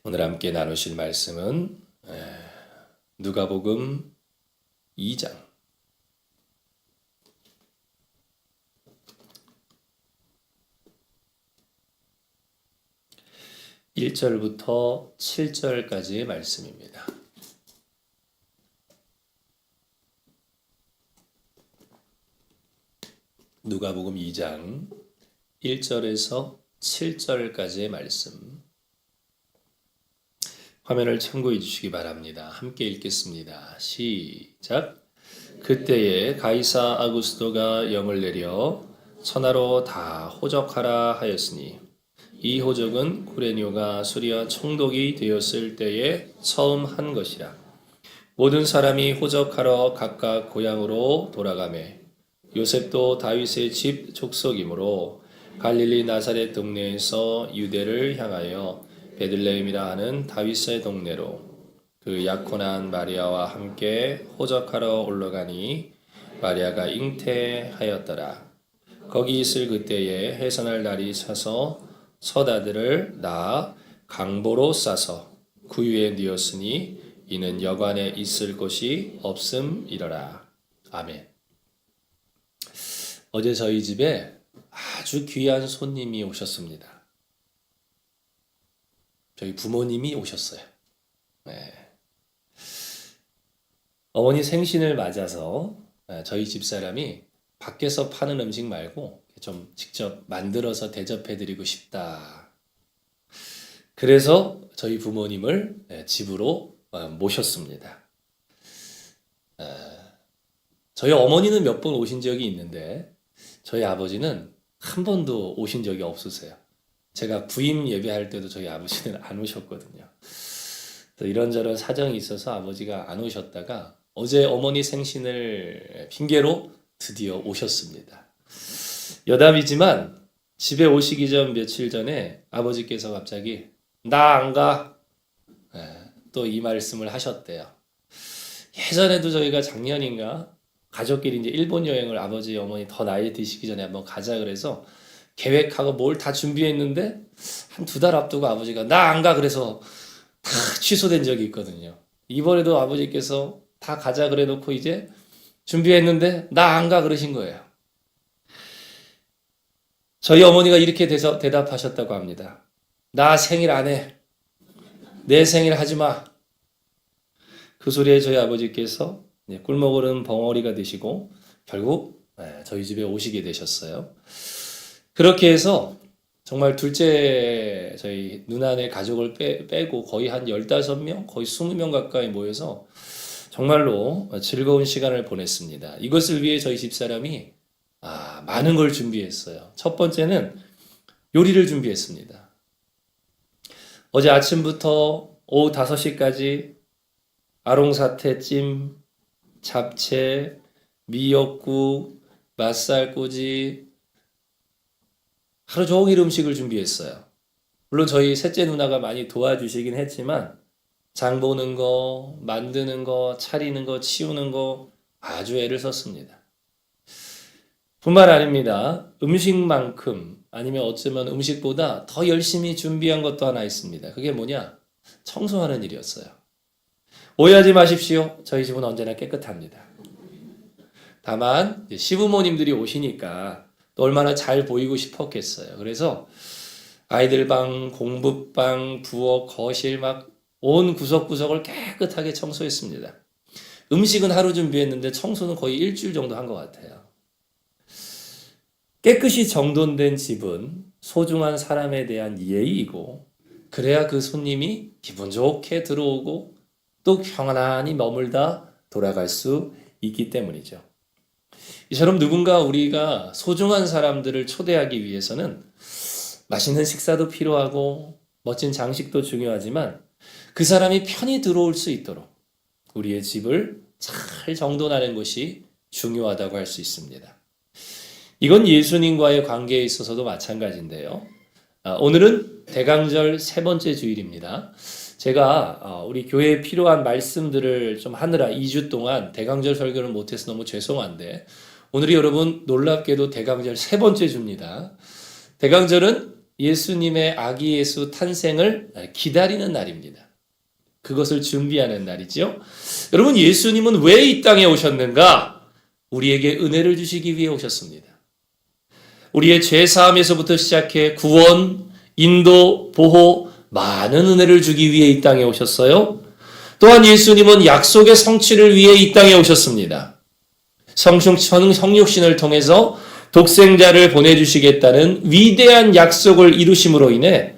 오늘 함께 나누실 말씀은 누가복음 2장 1절부터 7절까지의 말씀입니다. 누가복음 2장 1절에서 7절까지의 말씀, 화면을 참고해 주시기 바랍니다. 함께 읽겠습니다. 시작. 그때에 가이사 아구스도가 영을 내려 천하로 다 호적하라 하였으니 이 호적은 쿠레뇨가 수리아 총독이 되었을 때에 처음 한 것이라. 모든 사람이 호적하러 각각 고향으로 돌아가매 요셉도 다윗의 집 족속이므로 갈릴리 나사렛 동네에서 유대를 향하여 베들레헴이라 하는 다윗의 동네로 그 약혼한 마리아와 함께 호적하러 올라가니 마리아가 잉태하였더라. 거기 있을 그때에 해산할 날이 차서 첫 아들을 낳아 강보로 싸서 구유에 뉘었으니 이는 여관에 있을 곳이 없음이러라. 아멘. 어제 저희 집에 아주 귀한 손님이 오셨습니다. 저희 부모님이 오셨어요. 네. 어머니 생신을 맞아서 저희 집사람이 밖에서 파는 음식 말고 좀 직접 만들어서 대접해드리고 싶다. 그래서 저희 부모님을 집으로 모셨습니다. 저희 어머니는 몇 번 오신 적이 있는데 저희 아버지는 한 번도 오신 적이 없으세요. 제가 부임 예배할 때도 저희 아버지는 안 오셨거든요. 이런저런 사정이 있어서 아버지가 안 오셨다가 어제 어머니 생신을 핑계로 드디어 오셨습니다. 여담이지만 집에 오시기 전 며칠 전에 아버지께서 갑자기 나 안 가. 또 이 말씀을 하셨대요. 예전에도 저희가 작년인가 가족끼리 이제 일본 여행을 아버지 어머니 더 나이 드시기 전에 한번 가자 그래서 계획하고 뭘 다 준비했는데 한 2달 앞두고 아버지가 나 안 가 그래서 다 취소된 적이 있거든요. 이번에도 아버지께서 다 가자 그래 놓고 이제 준비했는데 나 안 가 그러신 거예요. 저희 어머니가 이렇게 대답하셨다고 합니다. 나 생일 안 해. 내 생일 하지 마. 그 소리에 저희 아버지께서 꿀먹으른 벙어리가 되시고 결국 저희 집에 오시게 되셨어요. 그렇게 해서 정말 둘째 저희 누나네 가족을 빼고 거의 한 15명, 거의 20명 가까이 모여서 정말로 즐거운 시간을 보냈습니다. 이것을 위해 저희 집사람이 많은 걸 준비했어요. 첫 번째는 요리를 준비했습니다. 어제 아침부터 오후 5시까지 아롱사태찜, 잡채, 미역국, 맛살꼬지, 하루 종일 음식을 준비했어요. 물론 저희 셋째 누나가 많이 도와주시긴 했지만 장 보는 거, 만드는 거, 차리는 거, 치우는 거 아주 애를 썼습니다. 뿐만 아닙니다. 음식만큼 아니면 어쩌면 음식보다 더 열심히 준비한 것도 하나 있습니다. 그게 뭐냐? 청소하는 일이었어요. 오해하지 마십시오. 저희 집은 언제나 깨끗합니다. 다만 시부모님들이 오시니까 또 얼마나 잘 보이고 싶었겠어요. 그래서 아이들 방, 공부방, 부엌, 거실 막 온 구석구석을 깨끗하게 청소했습니다. 음식은 하루 준비했는데 청소는 거의 일주일 정도 한 것 같아요. 깨끗이 정돈된 집은 소중한 사람에 대한 예의이고 그래야 그 손님이 기분 좋게 들어오고 또 평안히 머물다 돌아갈 수 있기 때문이죠. 이처럼 누군가 우리가 소중한 사람들을 초대하기 위해서는 맛있는 식사도 필요하고 멋진 장식도 중요하지만 그 사람이 편히 들어올 수 있도록 우리의 집을 잘 정돈하는 것이 중요하다고 할 수 있습니다. 이건 예수님과의 관계에 있어서도 마찬가지인데요. 오늘은 대강절 3번째 주일입니다. 제가 우리 교회에 필요한 말씀들을 좀 하느라 2주 동안 대강절 설교를 못해서 너무 죄송한데 오늘이 여러분 놀랍게도 대강절 3번째 주입니다. 대강절은 예수님의 아기 예수 탄생을 기다리는 날입니다. 그것을 준비하는 날이죠. 여러분, 예수님은 왜 이 땅에 오셨는가? 우리에게 은혜를 주시기 위해 오셨습니다. 우리의 죄사함에서부터 시작해 구원, 인도, 보호, 많은 은혜를 주기 위해 이 땅에 오셨어요. 또한 예수님은 약속의 성취를 위해 이 땅에 오셨습니다. 성육신을 통해서 독생자를 보내주시겠다는 위대한 약속을 이루심으로 인해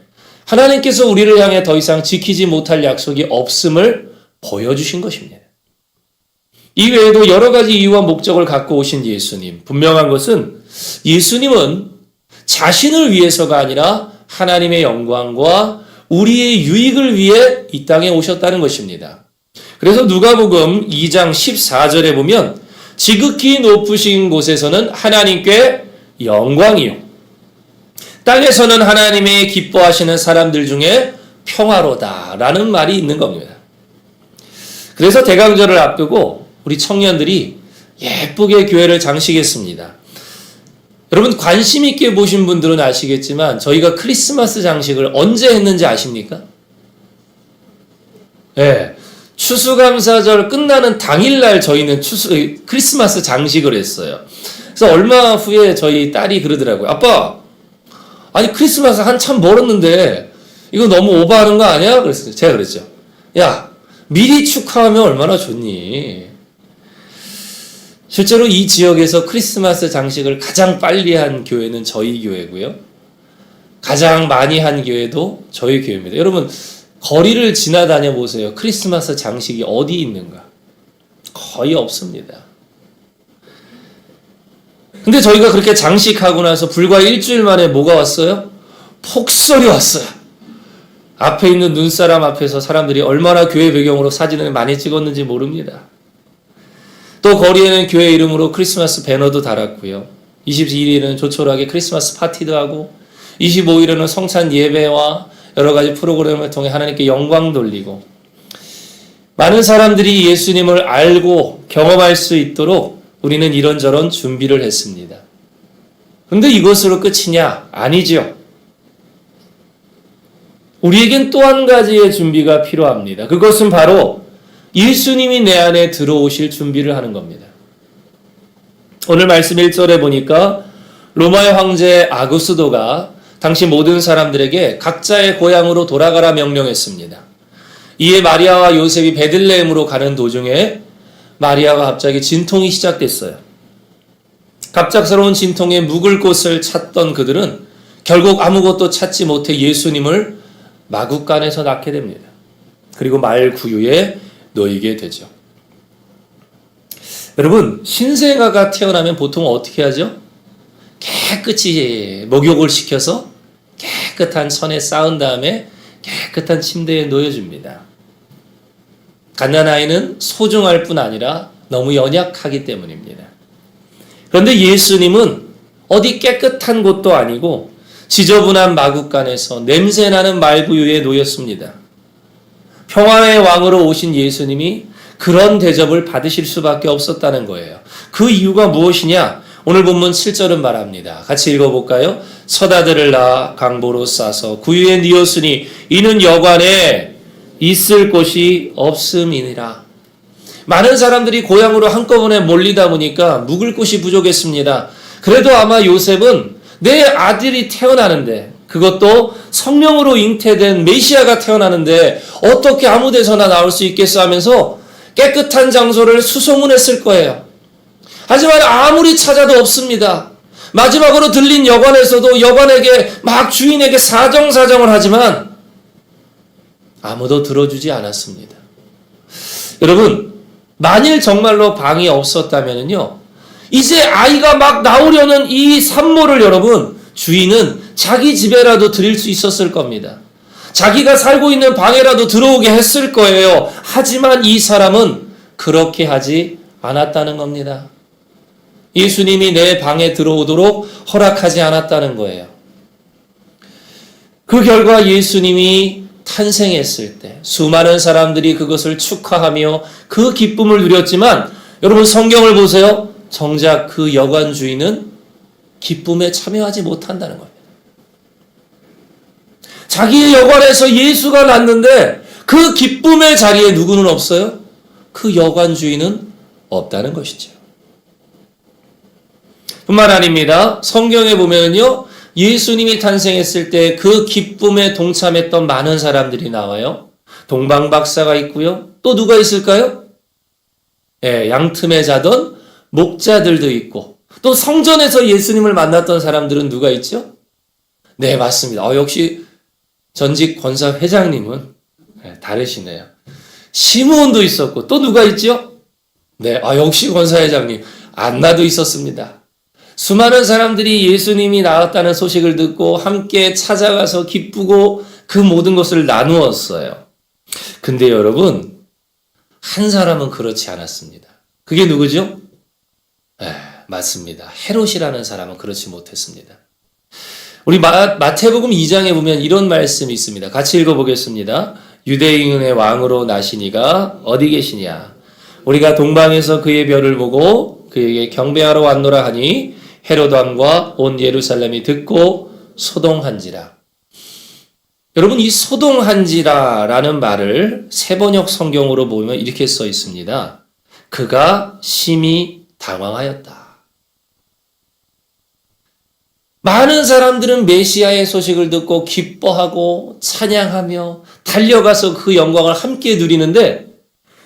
하나님께서 우리를 향해 더 이상 지키지 못할 약속이 없음을 보여주신 것입니다. 이 외에도 여러 가지 이유와 목적을 갖고 오신 예수님, 분명한 것은 예수님은 자신을 위해서가 아니라 하나님의 영광과 우리의 유익을 위해 이 땅에 오셨다는 것입니다. 그래서 누가복음 2장 14절에 보면 지극히 높으신 곳에서는 하나님께 영광이요, 땅에서는 하나님의 기뻐하시는 사람들 중에 평화로다라는 말이 있는 겁니다. 그래서 대강절을 앞두고 우리 청년들이 예쁘게 교회를 장식했습니다. 여러분, 관심 있게 보신 분들은 아시겠지만 저희가 크리스마스 장식을 언제 했는지 아십니까? 네, 추수감사절 끝나는 당일날 저희는 크리스마스 장식을 했어요. 그래서 얼마 후에 저희 딸이 그러더라고요. 아빠, 아니 크리스마스 한참 멀었는데 이거 너무 오버하는 거 아니야? 그랬어요. 제가 그랬죠. 야, 미리 축하하면 얼마나 좋니? 실제로 이 지역에서 크리스마스 장식을 가장 빨리 한 교회는 저희 교회고요. 가장 많이 한 교회도 저희 교회입니다. 여러분, 거리를 지나다녀 보세요. 크리스마스 장식이 어디 있는가? 거의 없습니다. 근데 저희가 그렇게 장식하고 나서 불과 일주일 만에 뭐가 왔어요? 폭설이 왔어요. 앞에 있는 눈사람 앞에서 사람들이 얼마나 교회 배경으로 사진을 많이 찍었는지 모릅니다. 또 거리에는 교회 이름으로 크리스마스 배너도 달았고요. 22일에는 조촐하게 크리스마스 파티도 하고 25일에는 성찬 예배와 여러 가지 프로그램을 통해 하나님께 영광 돌리고 많은 사람들이 예수님을 알고 경험할 수 있도록 우리는 이런저런 준비를 했습니다. 그런데 이것으로 끝이냐? 아니죠. 우리에겐 또 한 가지의 준비가 필요합니다. 그것은 바로 예수님이 내 안에 들어오실 준비를 하는 겁니다. 오늘 말씀 1절에 보니까 로마의 황제 아구스도가 당시 모든 사람들에게 각자의 고향으로 돌아가라 명령했습니다. 이에 마리아와 요셉이 베들레헴으로 가는 도중에 마리아가 갑자기 진통이 시작됐어요. 갑작스러운 진통에 묵을 곳을 찾던 그들은 결국 아무것도 찾지 못해 예수님을 마구간에서 낳게 됩니다. 그리고 말구유에 놓이게 되죠. 여러분, 신생아가 태어나면 보통 어떻게 하죠? 깨끗이 목욕을 시켜서 깨끗한 천에 쌓은 다음에 깨끗한 침대에 놓여줍니다. 갓난아이는 소중할 뿐 아니라 너무 연약하기 때문입니다. 그런데 예수님은 어디 깨끗한 곳도 아니고 지저분한 마구간에서 냄새나는 말구유에 놓였습니다. 평화의 왕으로 오신 예수님이 그런 대접을 받으실 수밖에 없었다는 거예요. 그 이유가 무엇이냐? 오늘 본문 7절은 말합니다. 같이 읽어볼까요? 처다들을 낳아 강보로 싸서 구유에 뉘었으니 이는 여관에 있을 곳이 없음이니라. 많은 사람들이 고향으로 한꺼번에 몰리다 보니까 묵을 곳이 부족했습니다. 그래도 아마 요셉은 내 아들이 태어나는데, 그것도 성령으로 잉태된 메시아가 태어나는데 어떻게 아무 데서나 나올 수 있겠어 하면서 깨끗한 장소를 수소문했을 거예요. 하지만 아무리 찾아도 없습니다. 마지막으로 들린 여관에서도 여관에게 막 주인에게 사정사정을 하지만 아무도 들어주지 않았습니다. 여러분, 만일 정말로 방이 없었다면요, 이제 아이가 막 나오려는 이 산모를 여러분, 주인은 자기 집에라도 드릴 수 있었을 겁니다. 자기가 살고 있는 방에라도 들어오게 했을 거예요. 하지만 이 사람은 그렇게 하지 않았다는 겁니다. 예수님이 내 방에 들어오도록 허락하지 않았다는 거예요. 그 결과 예수님이 탄생했을 때 수많은 사람들이 그것을 축하하며 그 기쁨을 누렸지만 여러분, 성경을 보세요. 정작 그 여관 주인은 기쁨에 참여하지 못한다는 겁니다. 자기의 여관에서 예수가 났는데 그 기쁨의 자리에 누구는 없어요? 그 여관 주인은 없다는 것이죠. 뿐만 아닙니다. 성경에 보면요, 예수님이 탄생했을 때 그 기쁨에 동참했던 많은 사람들이 나와요. 동방박사가 있고요. 또 누가 있을까요? 양틈에 자던 목자들도 있고, 또 성전에서 예수님을 만났던 사람들은 누가 있죠? 네, 맞습니다. 역시 전직 권사 회장님은 다르시네요. 시므온도 있었고, 또 누가 있죠? 네, 역시 권사 회장님. 안나도 있었습니다. 수많은 사람들이 예수님이 나왔다는 소식을 듣고 함께 찾아가서 기쁘고 그 모든 것을 나누었어요. 근데 여러분, 한 사람은 그렇지 않았습니다. 그게 누구죠? 맞습니다. 헤롯이라는 사람은 그렇지 못했습니다. 우리 마태복음 2장에 보면 이런 말씀이 있습니다. 같이 읽어보겠습니다. 유대인의 왕으로 나시니가 어디 계시냐? 우리가 동방에서 그의 별을 보고 그에게 경배하러 왔노라 하니 헤롯 왕과 온 예루살렘이 듣고 소동한지라. 여러분, 이 소동한지라라는 말을 세번역 성경으로 보면 이렇게 써 있습니다. 그가 심히 당황하였다. 많은 사람들은 메시아의 소식을 듣고 기뻐하고 찬양하며 달려가서 그 영광을 함께 누리는데,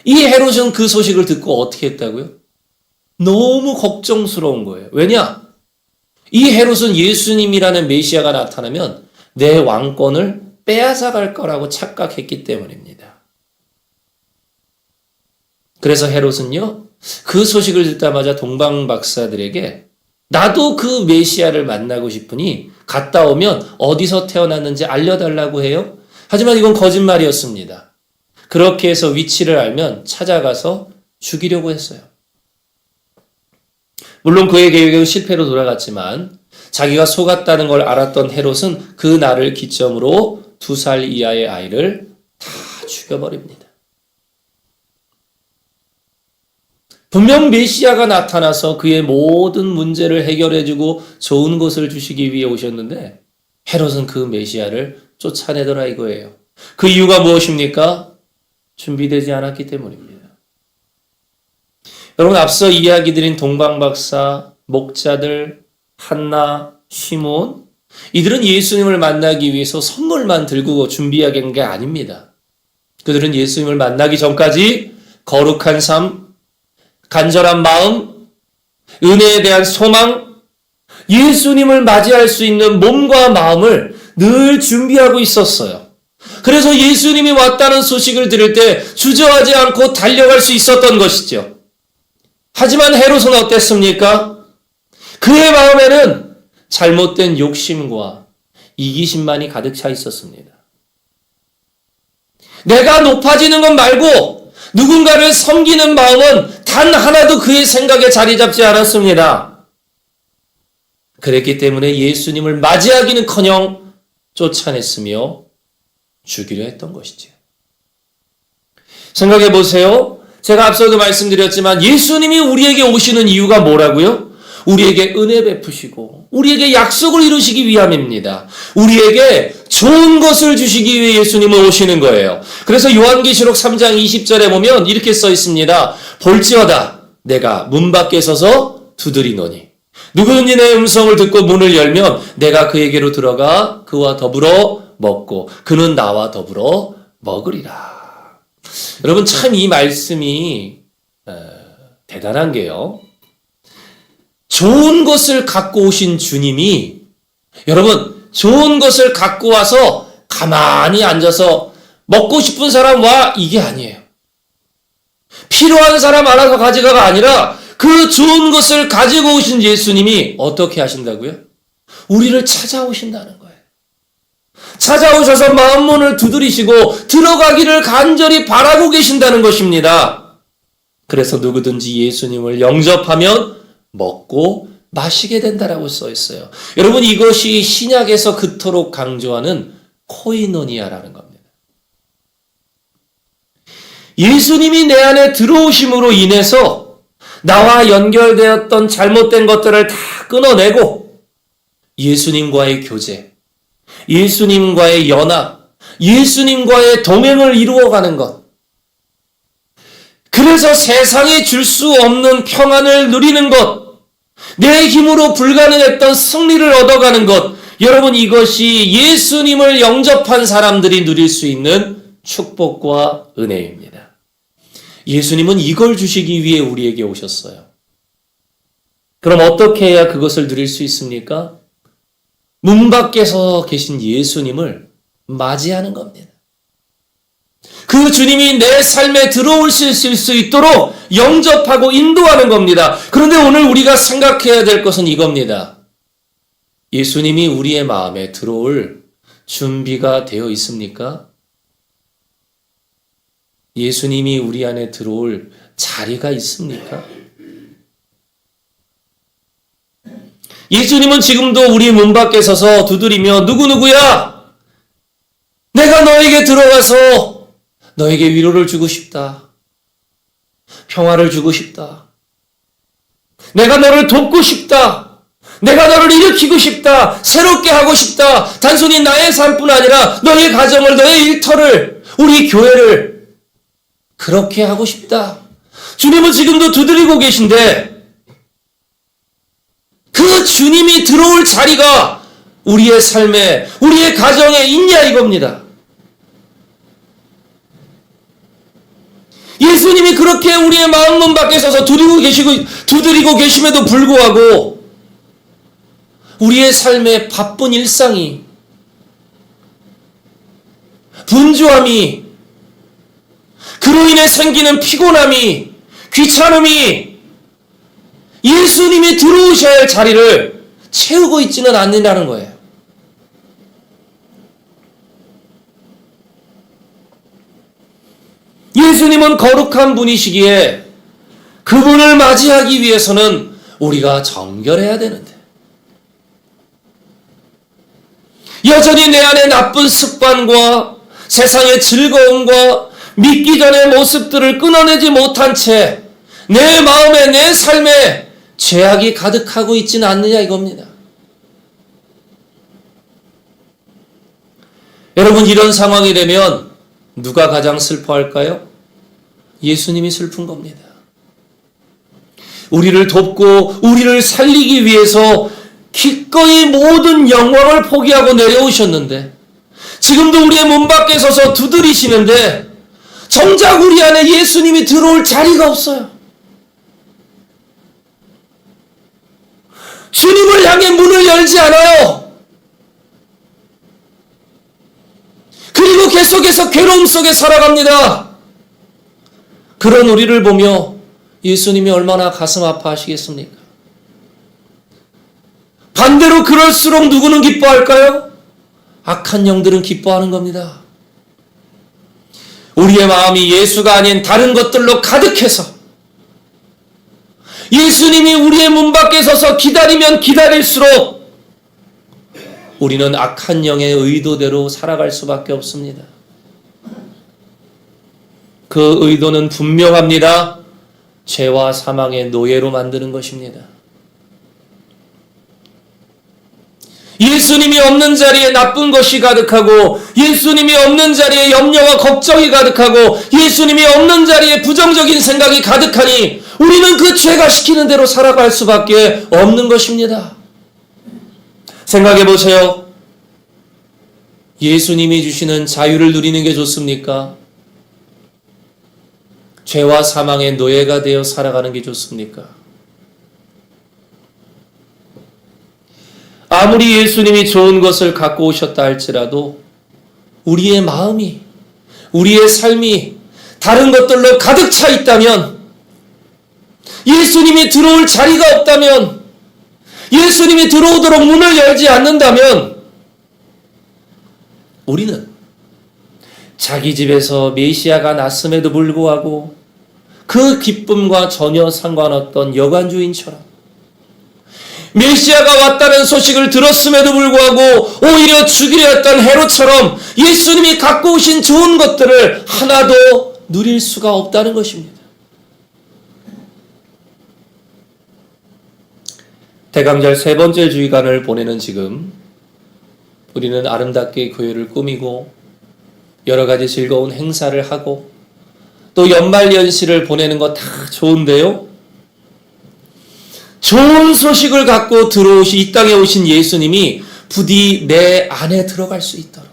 이 헤롯은 그 소식을 듣고 어떻게 했다고요? 너무 걱정스러운 거예요. 왜냐? 이 헤롯은 예수님이라는 메시아가 나타나면 내 왕권을 빼앗아갈 거라고 착각했기 때문입니다. 그래서 헤롯은요, 그 소식을 듣자마자 동방박사들에게 나도 그 메시아를 만나고 싶으니 갔다 오면 어디서 태어났는지 알려달라고 해요. 하지만 이건 거짓말이었습니다. 그렇게 해서 위치를 알면 찾아가서 죽이려고 했어요. 물론 그의 계획은 실패로 돌아갔지만 자기가 속았다는 걸 알았던 헤롯은 그 날을 기점으로 2살 이하의 아이를 다 죽여버립니다. 분명 메시아가 나타나서 그의 모든 문제를 해결해주고 좋은 것을 주시기 위해 오셨는데 헤롯은 그 메시아를 쫓아내더라 이거예요. 그 이유가 무엇입니까? 준비되지 않았기 때문입니다. 여러분, 앞서 이야기 드린 동방박사, 목자들, 한나, 시몬, 이들은 예수님을 만나기 위해서 선물만 들고 준비하게 한 게 아닙니다. 그들은 예수님을 만나기 전까지 거룩한 삶, 간절한 마음, 은혜에 대한 소망, 예수님을 맞이할 수 있는 몸과 마음을 늘 준비하고 있었어요. 그래서 예수님이 왔다는 소식을 들을 때 주저하지 않고 달려갈 수 있었던 것이죠. 하지만 헤롯은 어땠습니까? 그의 마음에는 잘못된 욕심과 이기심만이 가득 차 있었습니다. 내가 높아지는 것 말고 누군가를 섬기는 마음은 단 하나도 그의 생각에 자리 잡지 않았습니다. 그랬기 때문에 예수님을 맞이하기는커녕 쫓아냈으며 죽이려 했던 것이죠. 생각해 보세요. 제가 앞서도 말씀드렸지만 예수님이 우리에게 오시는 이유가 뭐라고요? 우리에게 은혜 베푸시고 우리에게 약속을 이루시기 위함입니다. 우리에게 좋은 것을 주시기 위해 예수님은 오시는 거예요. 그래서 요한계시록 3장 20절에 보면 이렇게 써 있습니다. 볼지어다 내가 문 밖에 서서 두드리노니 누구든지 내 음성을 듣고 문을 열면 내가 그에게로 들어가 그와 더불어 먹고 그는 나와 더불어 먹으리라. 여러분, 참 이 말씀이 대단한 게요. 좋은 것을 갖고 오신 주님이, 여러분, 좋은 것을 갖고 와서 가만히 앉아서 먹고 싶은 사람 와, 이게 아니에요. 필요한 사람 알아서 가져가가 아니라 그 좋은 것을 가지고 오신 예수님이 어떻게 하신다고요? 우리를 찾아오신다는 거예요. 찾아오셔서 마음문을 두드리시고 들어가기를 간절히 바라고 계신다는 것입니다. 그래서 누구든지 예수님을 영접하면 먹고 마시게 된다라고 써 있어요. 여러분, 이것이 신약에서 그토록 강조하는 코이노니아라는 겁니다. 예수님이 내 안에 들어오심으로 인해서 나와 연결되었던 잘못된 것들을 다 끊어내고 예수님과의 교제, 예수님과의 연합, 예수님과의 동행을 이루어가는 것. 그래서 세상에 줄 수 없는 평안을 누리는 것, 내 힘으로 불가능했던 승리를 얻어가는 것, 여러분 이것이 예수님을 영접한 사람들이 누릴 수 있는 축복과 은혜입니다. 예수님은 이걸 주시기 위해 우리에게 오셨어요. 그럼 어떻게 해야 그것을 누릴 수 있습니까? 문 밖에서 계신 예수님을 맞이하는 겁니다. 그 주님이 내 삶에 들어오실 수 있도록 영접하고 인도하는 겁니다. 그런데 오늘 우리가 생각해야 될 것은 이겁니다. 예수님이 우리의 마음에 들어올 준비가 되어 있습니까? 예수님이 우리 안에 들어올 자리가 있습니까? 예수님은 지금도 우리 문 밖에 서서 두드리며 누구누구야? 내가 너에게 들어가서 너에게 위로를 주고 싶다. 평화를 주고 싶다. 내가 너를 돕고 싶다. 내가 너를 일으키고 싶다. 새롭게 하고 싶다. 단순히 나의 삶뿐 아니라 너의 가정을, 너의 일터를, 우리 교회를 그렇게 하고 싶다. 주님은 지금도 두드리고 계신데 그 주님이 들어올 자리가 우리의 삶에, 우리의 가정에 있냐 이겁니다. 예수님이 그렇게 우리의 마음 문 밖에 서서 두드리고 계심에도 불구하고 우리의 삶의 바쁜 일상이, 분주함이, 그로 인해 생기는 피곤함이, 귀찮음이 예수님이 들어오셔야 할 자리를 채우고 있지는 않는다는 거예요. 예수님은 거룩한 분이시기에 그분을 맞이하기 위해서는 우리가 정결해야 되는데, 여전히 내 안에 나쁜 습관과 세상의 즐거움과 믿기 전의 모습들을 끊어내지 못한 채 내 마음에, 내 삶에 죄악이 가득하고 있지는 않느냐 이겁니다. 여러분, 이런 상황이 되면 누가 가장 슬퍼할까요? 예수님이 슬픈 겁니다. 우리를 돕고 우리를 살리기 위해서 기꺼이 모든 영광을 포기하고 내려오셨는데, 지금도 우리의 문 밖에 서서 두드리시는데 정작 우리 안에 예수님이 들어올 자리가 없어요. 주님을 향해 문을 열지 않아요. 그리고 계속해서 괴로움 속에 살아갑니다. 그런 우리를 보며 예수님이 얼마나 가슴 아파하시겠습니까? 반대로 그럴수록 누구는 기뻐할까요? 악한 영들은 기뻐하는 겁니다. 우리의 마음이 예수가 아닌 다른 것들로 가득해서 예수님이 우리의 문 밖에 서서 기다리면 기다릴수록 우리는 악한 영의 의도대로 살아갈 수밖에 없습니다. 그 의도는 분명합니다. 죄와 사망의 노예로 만드는 것입니다. 예수님이 없는 자리에 나쁜 것이 가득하고, 예수님이 없는 자리에 염려와 걱정이 가득하고, 예수님이 없는 자리에 부정적인 생각이 가득하니 우리는 그 죄가 시키는 대로 살아갈 수밖에 없는 것입니다. 생각해 보세요. 예수님이 주시는 자유를 누리는 게 좋습니까? 죄와 사망의 노예가 되어 살아가는 게 좋습니까? 아무리 예수님이 좋은 것을 갖고 오셨다 할지라도 우리의 마음이, 우리의 삶이 다른 것들로 가득 차 있다면, 예수님이 들어올 자리가 없다면, 예수님이 들어오도록 문을 열지 않는다면 우리는 자기 집에서 메시아가 났음에도 불구하고 그 기쁨과 전혀 상관없던 여관주인처럼, 메시아가 왔다는 소식을 들었음에도 불구하고 오히려 죽이려 했던 헤롯처럼 예수님이 갖고 오신 좋은 것들을 하나도 누릴 수가 없다는 것입니다. 대강절 세 번째 주일간을 보내는 지금 우리는 아름답게 교회를 꾸미고 여러 가지 즐거운 행사를 하고 또 연말연시를 보내는 거 다 좋은데요. 좋은 소식을 갖고 이 땅에 오신 예수님이 부디 내 안에 들어갈 수 있도록,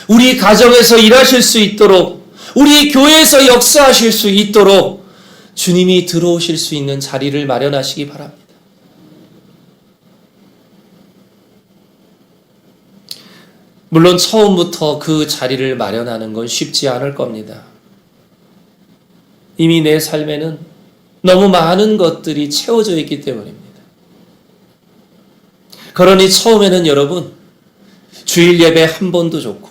우리 가정에서 일하실 수 있도록, 우리 교회에서 역사하실 수 있도록 주님이 들어오실 수 있는 자리를 마련하시기 바랍니다. 물론 처음부터 그 자리를 마련하는 건 쉽지 않을 겁니다. 이미 내 삶에는 너무 많은 것들이 채워져 있기 때문입니다. 그러니 처음에는 여러분, 주일 예배 한 번도 좋고,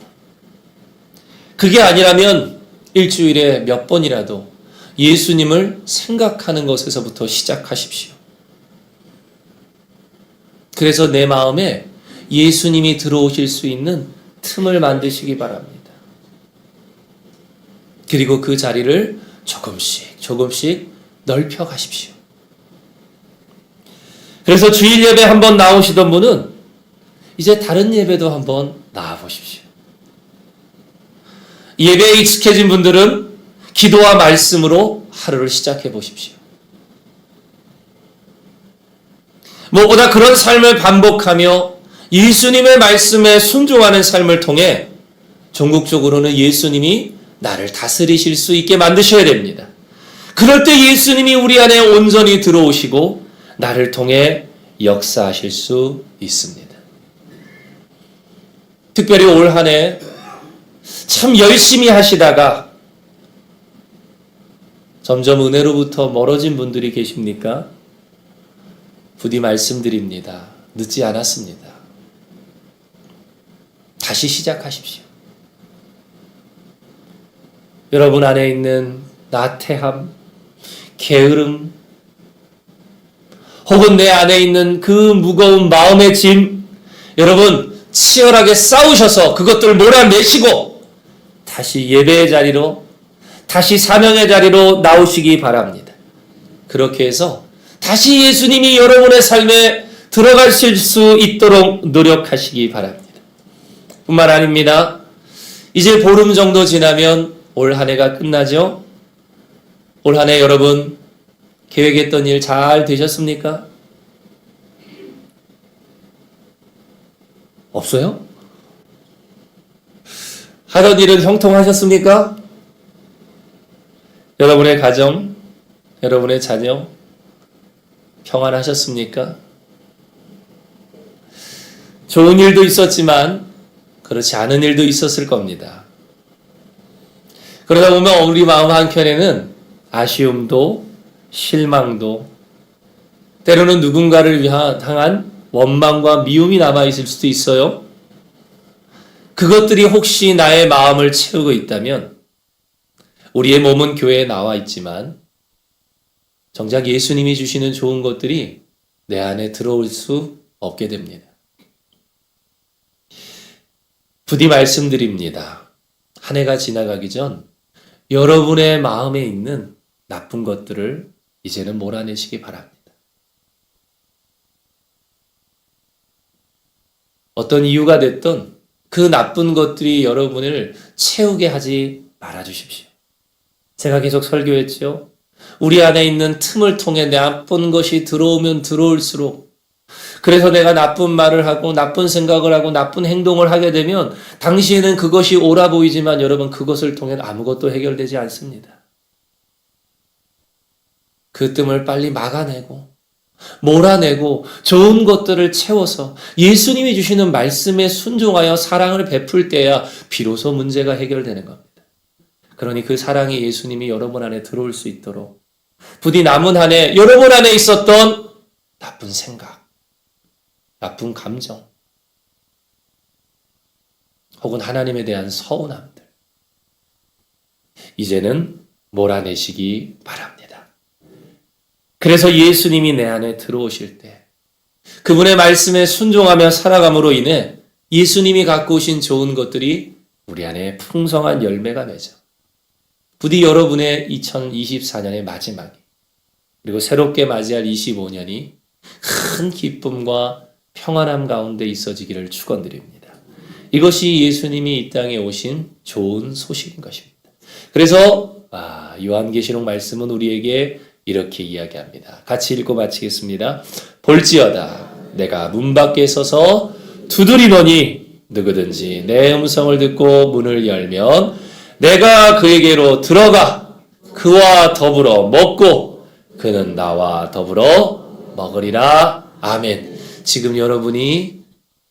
그게 아니라면 일주일에 몇 번이라도 예수님을 생각하는 것에서부터 시작하십시오. 그래서 내 마음에 예수님이 들어오실 수 있는 틈을 만드시기 바랍니다. 그리고 그 자리를 조금씩 넓혀 가십시오. 그래서 주일 예배 한번 나오시던 분은 이제 다른 예배도 한번 나와 보십시오. 예배에 익숙해진 분들은 기도와 말씀으로 하루를 시작해 보십시오. 무엇보다 그런 삶을 반복하며 예수님의 말씀에 순종하는 삶을 통해 전국적으로는 예수님이 나를 다스리실 수 있게 만드셔야 됩니다. 그럴 때 예수님이 우리 안에 온전히 들어오시고 나를 통해 역사하실 수 있습니다. 특별히 올 한 해 참 열심히 하시다가 점점 은혜로부터 멀어진 분들이 계십니까? 부디 말씀드립니다. 늦지 않았습니다. 다시 시작하십시오. 여러분 안에 있는 나태함, 게으름, 혹은 내 안에 있는 그 무거운 마음의 짐, 여러분 치열하게 싸우셔서 그것들을 몰아내시고 다시 예배의 자리로, 다시 사명의 자리로 나오시기 바랍니다. 그렇게 해서 다시 예수님이 여러분의 삶에 들어가실 수 있도록 노력하시기 바랍니다. 뿐만 아닙니다. 이제 보름 정도 지나면 올 한 해가 끝나죠? 올 한 해 여러분 계획했던 일 잘 되셨습니까? 없어요? 하던 일은 형통하셨습니까? 여러분의 가정, 여러분의 자녀 평안하셨습니까? 좋은 일도 있었지만 그렇지 않은 일도 있었을 겁니다. 그러다 보면 우리 마음 한켠에는 아쉬움도 실망도 때로는 누군가를 향한 원망과 미움이 남아있을 수도 있어요. 그것들이 혹시 나의 마음을 채우고 있다면 우리의 몸은 교회에 나와 있지만 정작 예수님이 주시는 좋은 것들이 내 안에 들어올 수 없게 됩니다. 부디 말씀드립니다. 한 해가 지나가기 전 여러분의 마음에 있는 나쁜 것들을 이제는 몰아내시기 바랍니다. 어떤 이유가 됐든 그 나쁜 것들이 여러분을 채우게 하지 말아주십시오. 제가 계속 설교했죠. 우리 안에 있는 틈을 통해 나쁜 것이 들어오면 들어올수록, 그래서 내가 나쁜 말을 하고 나쁜 생각을 하고 나쁜 행동을 하게 되면 당시에는 그것이 옳아 보이지만 여러분 그것을 통해 아무것도 해결되지 않습니다. 그 뜸을 빨리 막아내고 몰아내고 좋은 것들을 채워서 예수님이 주시는 말씀에 순종하여 사랑을 베풀 때야 비로소 문제가 해결되는 겁니다. 그러니 그 사랑의 예수님이 여러분 안에 들어올 수 있도록 부디 남은 한 해 여러분 안에 있었던 나쁜 생각, 나쁜 감정, 혹은 하나님에 대한 서운함들 이제는 몰아내시기 바랍니다. 그래서 예수님이 내 안에 들어오실 때 그분의 말씀에 순종하며 살아감으로 인해 예수님이 갖고 오신 좋은 것들이 우리 안에 풍성한 열매가 맺어 부디 여러분의 2024년의 마지막이 그리고 새롭게 맞이할 25년이 큰 기쁨과 평안함 가운데 있어지기를 축원드립니다. 이것이 예수님이 이 땅에 오신 좋은 소식인 것입니다. 그래서 요한계시록 말씀은 우리에게 이렇게 이야기합니다. 같이 읽고 마치겠습니다. 볼지어다 내가 문 밖에 서서 두드리노니 누구든지 내 음성을 듣고 문을 열면 내가 그에게로 들어가 그와 더불어 먹고 그는 나와 더불어 먹으리라. 아멘. 지금 여러분이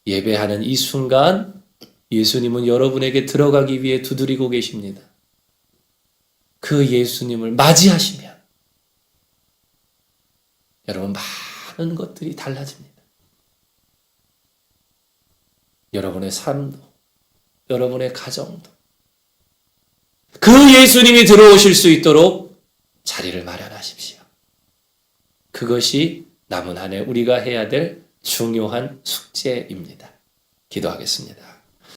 예배하는 이 순간 예수님은 여러분에게 들어가기 위해 두드리고 계십니다. 그 예수님을 맞이하시면 여러분 많은 것들이 달라집니다. 여러분의 삶도, 여러분의 가정도 그 예수님이 들어오실 수 있도록 자리를 마련하십시오. 그것이 남은 한 해 우리가 해야 될 중요한 숙제입니다. 기도하겠습니다.